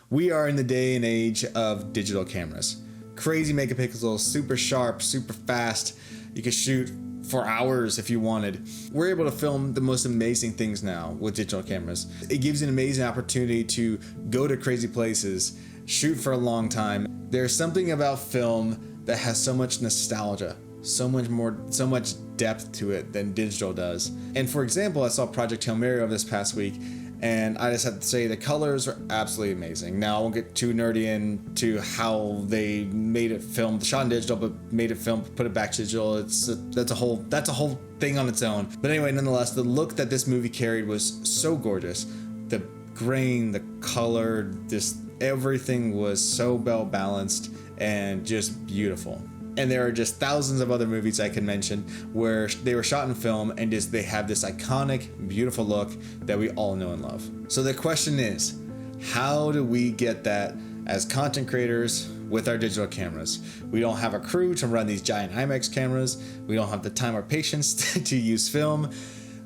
We are in the day and age of digital cameras. Crazy megapixels, super sharp, super fast. You can shoot for hours if you wanted. We're able to film the most amazing things now with digital cameras. It gives you an amazing opportunity to go to crazy places, shoot for a long time. There's something about film that has so much nostalgia, so much depth to it than digital does. And for example, I saw Project Hail Mary over this past week, and I just have to say the colors are absolutely amazing. Now I won't get too nerdy into how they made it film, shot in digital, but made it film, put it back to digital. That's a whole thing on its own. But anyway, nonetheless, the look that this movie carried was so gorgeous. The grain, the color, just everything was so well balanced and just beautiful. And there are just thousands of other movies I can mention where they were shot in film and just they have this iconic, beautiful look that we all know and love. So the question is, how do we get that as content creators with our digital cameras? We don't have a crew to run these giant IMAX cameras. We don't have the time or patience to use film.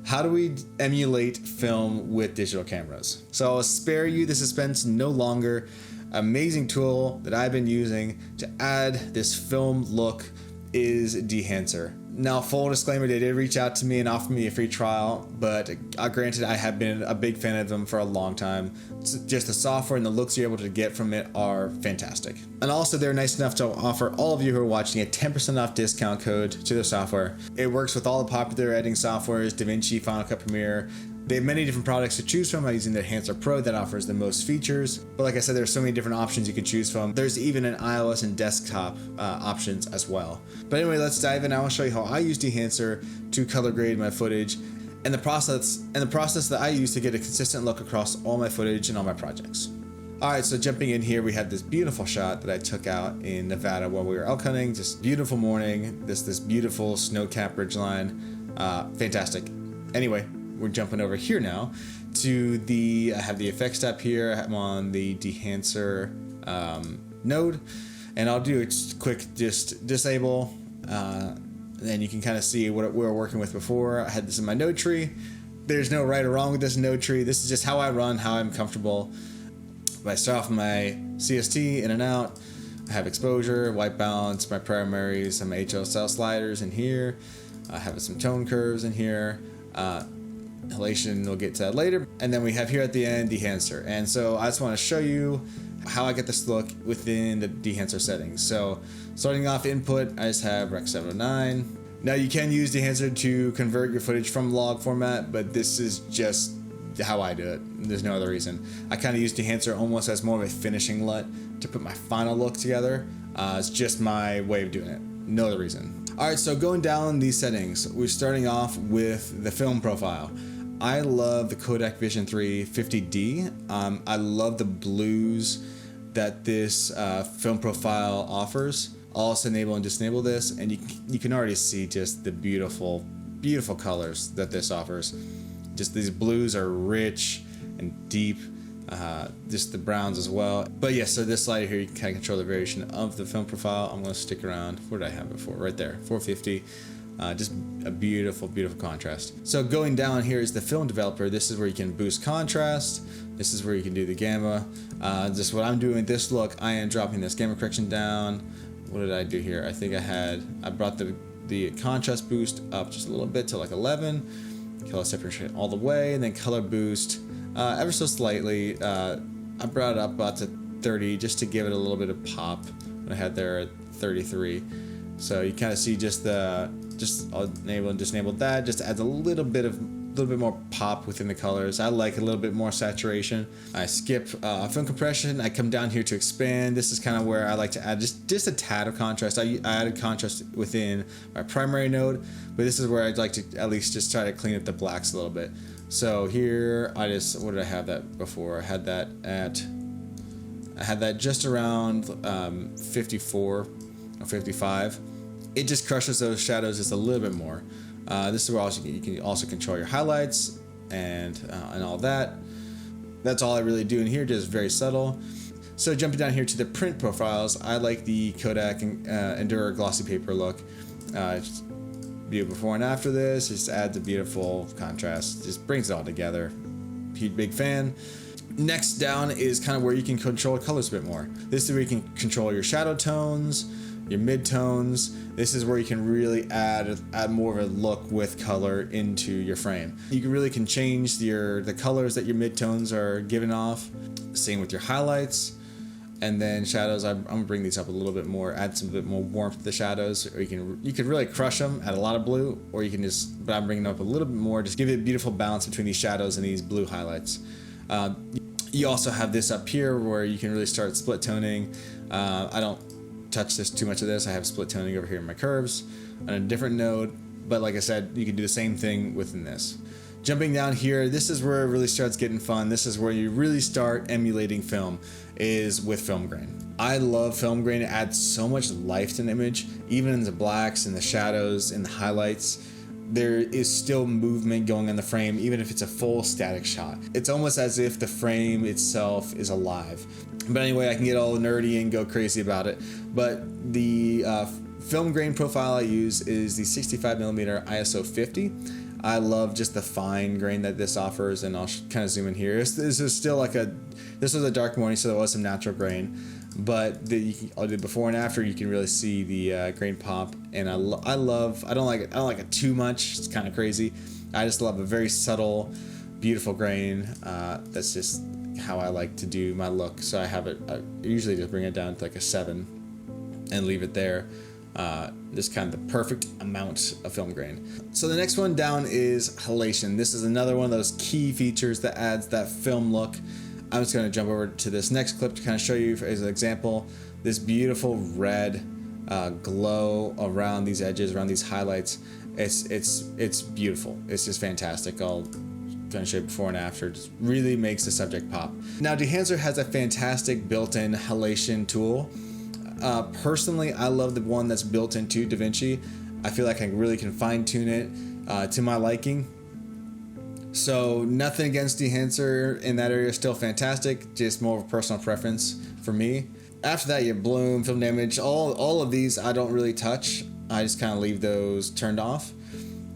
How do we emulate film with digital cameras? So I'll spare you the suspense no longer. Amazing tool that I've been using to add this film look is Dehancer. Now, full disclaimer, they did reach out to me and offer me a free trial, but granted, I have been a big fan of them for a long time. Just the software and the looks you're able to get from it are fantastic. And also, they're nice enough to offer all of you who are watching a 10% off discount code to their software. It works with all the popular editing softwares, DaVinci, Final Cut Premiere. They have many different products to choose from. I'm using the Dehancer Pro that offers the most features. But like I said, there's so many different options you can choose from. There's even an iOS and desktop options as well. But anyway, let's dive in. I will show you how I use Dehancer to color grade my footage and the process that I use to get a consistent look across all my footage and all my projects. Alright, so jumping in here, we have this beautiful shot that I took out in Nevada while we were elk hunting. Just beautiful morning, this beautiful snow-capped ridgeline. Fantastic. Anyway, we're jumping over here now to I have the effects tab here. I'm on the Dehancer node, and I'll do a quick just disable, and then you can kind of see what we were working with before. I had this in my node tree. There's no right or wrong with this node tree. This is just how I run, how I'm comfortable. I start off my CST in and out. I have exposure, white balance, my primaries, some HLSL sliders in here. I have some tone curves in here. Emulation, we'll get to that later. And then we have here at the end Dehancer. And so I just want to show you how I get this look within the Dehancer settings. So starting off input, I just have Rec 709. Now you can use Dehancer to convert your footage from log format, but this is just how I do it. There's no other reason. I kind of use Dehancer almost as more of a finishing LUT to put my final look together. It's just my way of doing it. No other reason. Alright, so going down these settings, we're starting off with the film profile. I love the Kodak Vision 3 50D. I love the blues that this film profile offers. I'll also enable and disable this, and you can already see just the beautiful colors that this offers. Just these blues are rich and deep, just the browns as well. But yeah, so this slider here, you can kind of control the variation of the film profile. I'm going to stick around. Where did I have it for? Right there, 450. Just a beautiful contrast. So going down here is the film developer. This is where you can boost contrast. This is where you can do the gamma. Just what I'm doing with this look, I am dropping this gamma correction down. What did I do here? I think I brought the contrast boost up just a little bit to like 11. Color separation all the way, and then color boost ever so slightly. I brought it up about to 30 just to give it a little bit of pop. I had there at 33. So you kind of see I'll enable and disable that. Just adds a little bit more pop within the colors. I like a little bit more saturation. I skip film compression. I come down here to expand. This is kind of where I like to add just a tad of contrast. I added contrast within my primary node, but this is where I'd like to at least just try to clean up the blacks a little bit. So here what did I have that before? I had that just around 54 or 55. It just crushes those shadows just a little bit more. This is where you can also control your highlights and all that. That's all I really do in here, just very subtle. So jumping down here to the print profiles, I like the Kodak Endura glossy paper look. View before and after this, just adds a beautiful contrast, just brings it all together. Huge big fan. Next down is kind of where you can control colors a bit more. This is where you can control your shadow tones, your mid-tones. This is where you can really add more of a look with color into your frame. You can change the colors that your mid-tones are giving off. Same with your highlights. And then shadows, I'm gonna bring these up a little bit more, add some bit more warmth to the shadows, or you can really crush them, add a lot of blue, or you can but I'm bringing them up a little bit more, just give it a beautiful balance between these shadows and these blue highlights. You also have this up here where you can really start split toning. I don't touch too much of this. I have split toning over here in my curves on a different node, but like I said, you can do the same thing within this. Jumping down here, this is where it really starts getting fun. This is where you really start emulating film, is with film grain. I love film grain. It adds so much life to an image, even in the blacks and the shadows and the highlights. There is still movement going on the frame, even if it's a full static shot. It's almost as if the frame itself is alive. But anyway, I can get all nerdy and go crazy about it. But the film grain profile I use is the 65mm ISO 50. I love just the fine grain that this offers, and I'll kind of zoom in here. This is still this was a dark morning, so there was some natural grain. But I'll do before and after. You can really see the grain pop, and I don't like it too much. It's kind of crazy. I just love a very subtle, beautiful grain. That's just how I like to do my look. So I usually just bring it down to like a 7 and leave it there. Just kind of the perfect amount of film grain. So the next one down is halation. This is another one of those key features that adds that film look. I'm just going to jump over to this next clip to kind of show you as an example this beautiful red glow around these edges, around these highlights. It's beautiful. It's just fantastic. I'll kind of show you before and after. It just really makes the subject pop. Now Dehancer has a fantastic built-in halation tool. Personally, I love the one that's built into DaVinci. I feel like I really can fine-tune it to my liking. So nothing against Dehancer in that area, still fantastic, just more of a personal preference for me. After that, your bloom, film damage, all of these I don't really touch. I just kind of leave those turned off.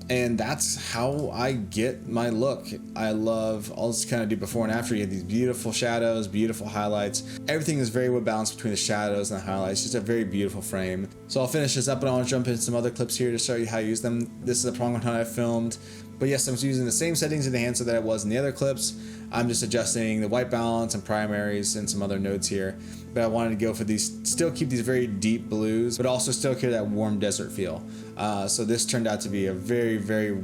And that's how I get my look. I'll just kind of do before and after. You have these beautiful shadows, beautiful highlights. Everything is very well balanced between the shadows and the highlights. Just a very beautiful frame. So I'll finish this up, and I want to jump into some other clips here to show you how I use them. This is a prong on how I filmed. But yes, I'm using the same settings in Dehancer that I was in the other clips. I'm just adjusting the white balance and primaries and some other nodes here. But I wanted to go for these, still keep these very deep blues, but also still carry that warm desert feel. So this turned out to be a very, very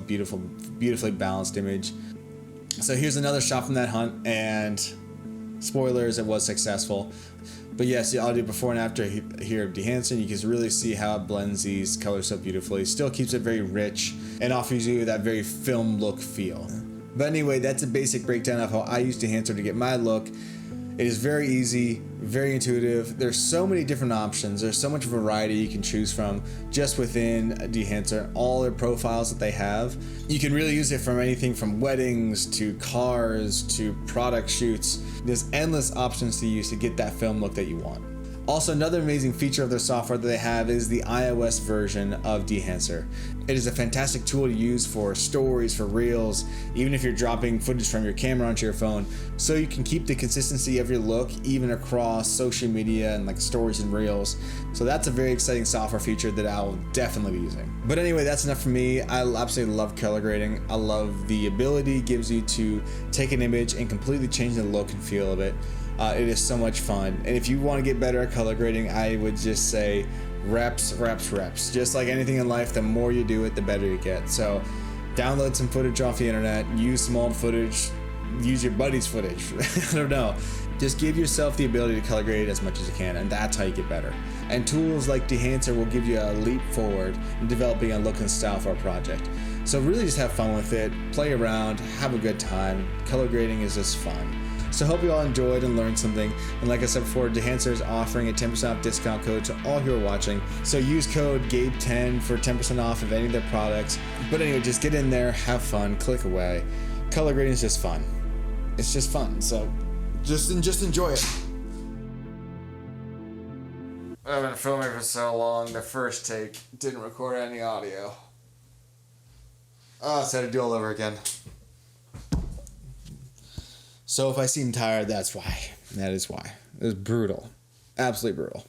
beautifully balanced image. So here's another shot from that hunt, and spoilers, it was successful. But yes, I'll do before and after here of Dehancer. You can really see how it blends these colors so beautifully. Still keeps it very rich and offers you that very film look feel. But anyway, that's a basic breakdown of how I use Dehancer to get my look. It is very easy, very intuitive. There's so many different options. There's so much variety you can choose from just within Dehancer, all their profiles that they have. You can really use it from anything from weddings to cars to product shoots. There's endless options to use to get that film look that you want. Also, another amazing feature of their software that they have is the iOS version of Dehancer. It is a fantastic tool to use for stories, for reels, even if you're dropping footage from your camera onto your phone, so you can keep the consistency of your look even across social media and like stories and reels. So that's a very exciting software feature that I will definitely be using. But anyway, that's enough for me. I absolutely love color grading. I love the ability it gives you to take an image and completely change the look and feel of it. It is so much fun. And if you want to get better at color grading, I would just say reps. Just like anything in life, the more you do it, the better you get. So download some footage off the internet, use some old footage, use your buddy's footage. I don't know. Just give yourself the ability to color grade as much as you can, and that's how you get better. And tools like Dehancer will give you a leap forward in developing a look and style for a project. So really just have fun with it, play around, have a good time. Color grading is just fun. So I hope you all enjoyed and learned something. And like I said before, Dehancer is offering a 10% off discount code to all who are watching. So use code GABE10 for 10% off of any of their products. But anyway, just get in there, have fun, click away. Color grading is just fun. It's just fun. So just enjoy it. I've been filming for so long, the first take didn't record any audio. So I had to do all over again. So if I seem tired, that's why. That is why. It was brutal. Absolutely brutal.